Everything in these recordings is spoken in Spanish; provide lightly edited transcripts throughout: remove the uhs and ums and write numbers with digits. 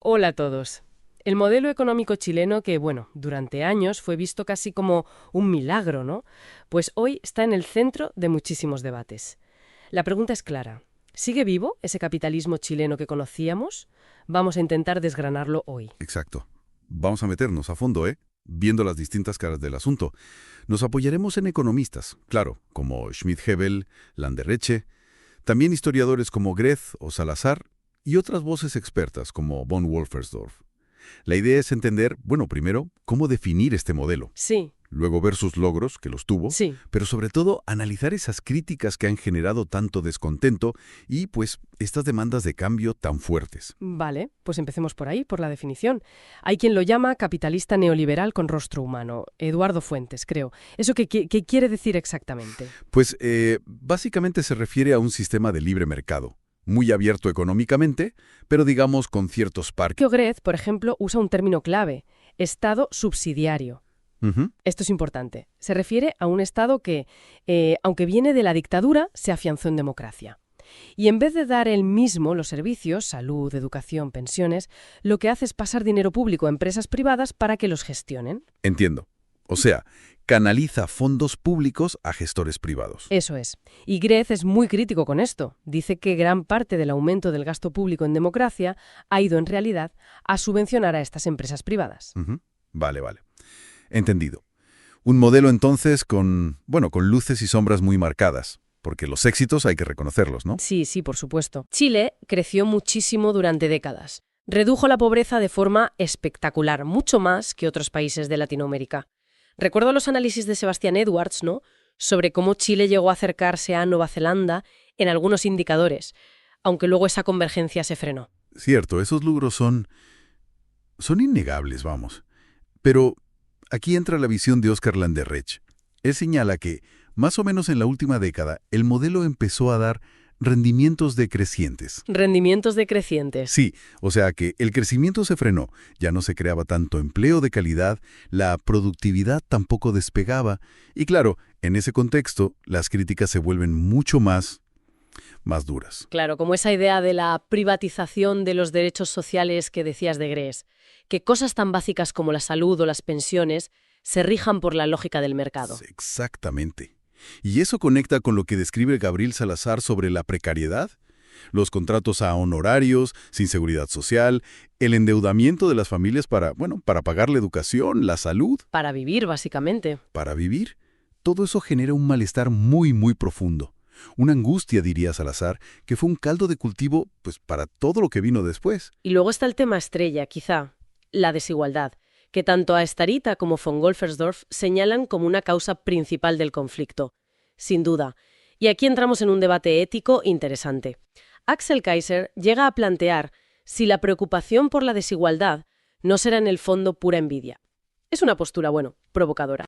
Hola a todos. El modelo económico chileno que, bueno, durante años fue visto casi como un milagro, ¿no? Pues hoy está en el centro de muchísimos debates. La pregunta es clara. ¿Sigue vivo ese capitalismo chileno que conocíamos? Vamos a intentar desgranarlo hoy. Exacto. Vamos a meternos a fondo, ¿eh? Viendo las distintas caras del asunto. Nos apoyaremos en economistas, claro, como Schmidt-Hebel, Landerreche, también historiadores como Greth o Salazar y otras voces expertas como von Wolfersdorf. La idea es entender, bueno, primero, cómo definir este modelo, Sí, luego ver sus logros, que los tuvo, sí. pero sobre todo analizar esas críticas que han generado tanto descontento y, pues, estas demandas de cambio tan fuertes. Vale, pues empecemos por ahí, por la definición. Hay quien lo llama capitalista neoliberal con rostro humano. Eduardo Fuentes, creo. ¿Eso qué quiere decir exactamente? Pues básicamente se refiere a un sistema de libre mercado, muy abierto económicamente, pero digamos con ciertos parques. Ogret, por ejemplo, usa un término clave, Estado subsidiario. Ujú. Esto es importante. Se refiere a un Estado que, aunque viene de la dictadura, se afianzó en democracia. Y en vez de dar él mismo los servicios, salud, educación, pensiones, lo que hace es pasar dinero público a empresas privadas para que los gestionen. Entiendo. O sea, canaliza fondos públicos a gestores privados. Eso es. Y Grez es muy crítico con esto. Dice que gran parte del aumento del gasto público en democracia ha ido en realidad a subvencionar a estas empresas privadas. Ujú. Vale, vale. Entendido. Un modelo entonces con luces y sombras muy marcadas, porque los éxitos hay que reconocerlos, ¿no? Sí, sí, por supuesto. Chile creció muchísimo durante décadas. Redujo la pobreza de forma espectacular, mucho más que otros países de Latinoamérica. Recuerdo los análisis de Sebastián Edwards, ¿no?, sobre cómo Chile llegó a acercarse a Nueva Zelanda en algunos indicadores, aunque luego esa convergencia se frenó. Cierto, esos logros son innegables, vamos. Pero aquí entra la visión de Oscar Landerreche. Él señala que, más o menos en la última década, el modelo empezó a dar rendimientos decrecientes. Rendimientos decrecientes. Sí, o sea que el crecimiento se frenó, ya no se creaba tanto empleo de calidad, la productividad tampoco despegaba, y claro, en ese contexto, las críticas se vuelven mucho más duras. Claro, como esa idea de la privatización de los derechos sociales que decías de Grés, que cosas tan básicas como la salud o las pensiones se rijan por la lógica del mercado. Exactamente. Y eso conecta con lo que describe Gabriel Salazar sobre la precariedad, los contratos a honorarios, sin seguridad social, el endeudamiento de las familias para pagar la educación, la salud, Para vivir, básicamente. para vivir. Todo eso genera un malestar muy, muy profundo. Una angustia, diría Salazar, que fue un caldo de cultivo, pues, para todo lo que vino después. Y luego está el tema estrella, quizá, la desigualdad, que tanto a Starita como von Wolfersdorf señalan como una causa principal del conflicto. Sin duda. Y aquí entramos en un debate ético interesante. Axel Kaiser llega a plantear si la preocupación por la desigualdad no será en el fondo pura envidia. Es una postura, bueno, provocadora.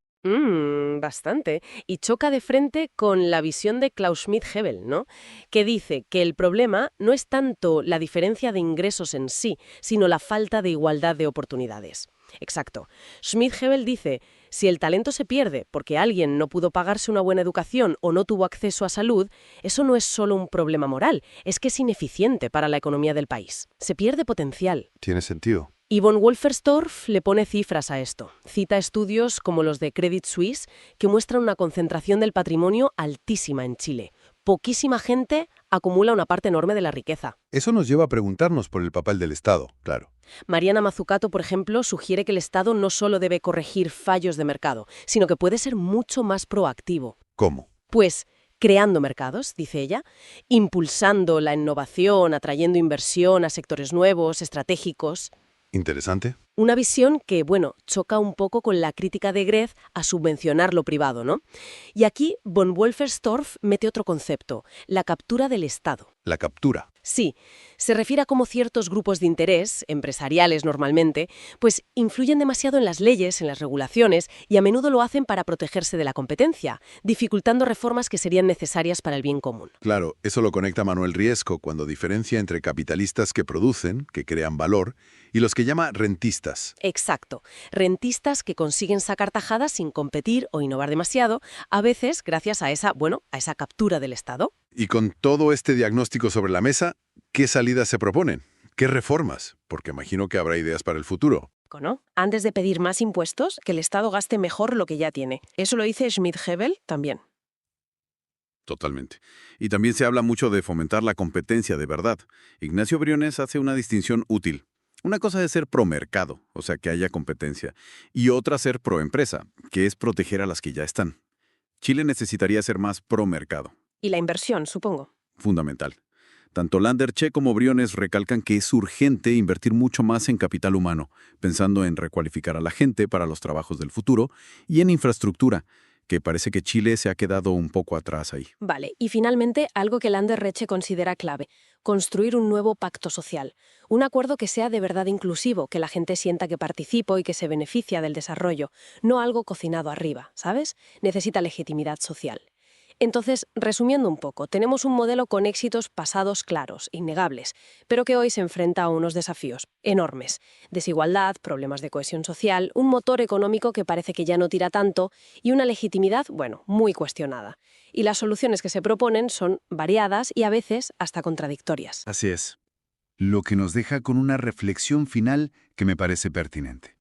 Bastante. Y choca de frente con la visión de Klaus Schmidt-Hebel, ¿no?, que dice que el problema no es tanto la diferencia de ingresos en sí, sino la falta de igualdad de oportunidades. Exacto. Schmidt-Hebel dice, si el talento se pierde porque alguien no pudo pagarse una buena educación o no tuvo acceso a salud, eso no es solo un problema moral, es que es ineficiente para la economía del país. Se pierde potencial. Tiene sentido. Y von Wolfersdorf le pone cifras a esto. Cita estudios como los de Credit Suisse que muestran una concentración del patrimonio altísima en Chile. Poquísima gente acumula una parte enorme de la riqueza. Eso nos lleva a preguntarnos por el papel del Estado, claro. Mariana Mazzucato, por ejemplo, sugiere que el Estado no solo debe corregir fallos de mercado, sino que puede ser mucho más proactivo. ¿Cómo? Pues creando mercados, dice ella, impulsando la innovación, atrayendo inversión a sectores nuevos, estratégicos. Interesante. Una visión que, bueno, choca un poco con la crítica de Grez a subvencionar lo privado, ¿no? Y aquí von Wolfersdorf mete otro concepto, la captura del Estado. La captura. Sí, se refiere a cómo ciertos grupos de interés, empresariales normalmente, pues influyen demasiado en las leyes, en las regulaciones, y a menudo lo hacen para protegerse de la competencia, dificultando reformas que serían necesarias para el bien común. Claro, eso lo conecta Manuel Riesco cuando diferencia entre capitalistas que producen, que crean valor, y los que llama rentistas. Exacto. Rentistas que consiguen sacar tajadas sin competir o innovar demasiado, a veces gracias a esa captura del Estado. Y con todo este diagnóstico sobre la mesa, ¿qué salidas se proponen? ¿Qué reformas? Porque imagino que habrá ideas para el futuro. ¿No? Antes de pedir más impuestos, que el Estado gaste mejor lo que ya tiene. Eso lo dice Schmidt-Hebel también. Totalmente. Y también se habla mucho de fomentar la competencia de verdad. Ignacio Briones hace una distinción útil. Una cosa es ser pro-mercado, o sea, que haya competencia, y otra ser pro-empresa, que es proteger a las que ya están. Chile necesitaría ser más pro-mercado. Y la inversión, supongo. Fundamental. Tanto Landerche como Briones recalcan que es urgente invertir mucho más en capital humano, pensando en recualificar a la gente para los trabajos del futuro y en infraestructura, que parece que Chile se ha quedado un poco atrás ahí. Vale, y finalmente, algo que Landerreche considera clave, construir un nuevo pacto social. Un acuerdo que sea de verdad inclusivo, que la gente sienta que participa y que se beneficia del desarrollo, no algo cocinado arriba, ¿sabes? Necesita legitimidad social. Entonces, resumiendo un poco, tenemos un modelo con éxitos pasados claros, innegables, pero que hoy se enfrenta a unos desafíos enormes. Desigualdad, problemas de cohesión social, un motor económico que parece que ya no tira tanto y una legitimidad, bueno, muy cuestionada. Y las soluciones que se proponen son variadas y a veces hasta contradictorias. Así es. Lo que nos deja con una reflexión final que me parece pertinente.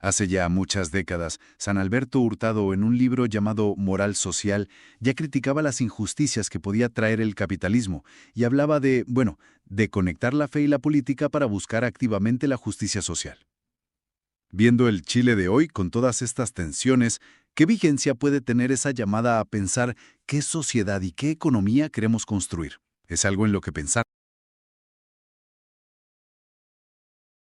Hace ya muchas décadas, San Alberto Hurtado, en un libro llamado Moral Social, ya criticaba las injusticias que podía traer el capitalismo y hablaba de conectar la fe y la política para buscar activamente la justicia social. Viendo el Chile de hoy, con todas estas tensiones, ¿qué vigencia puede tener esa llamada a pensar qué sociedad y qué economía queremos construir? Es algo en lo que pensar.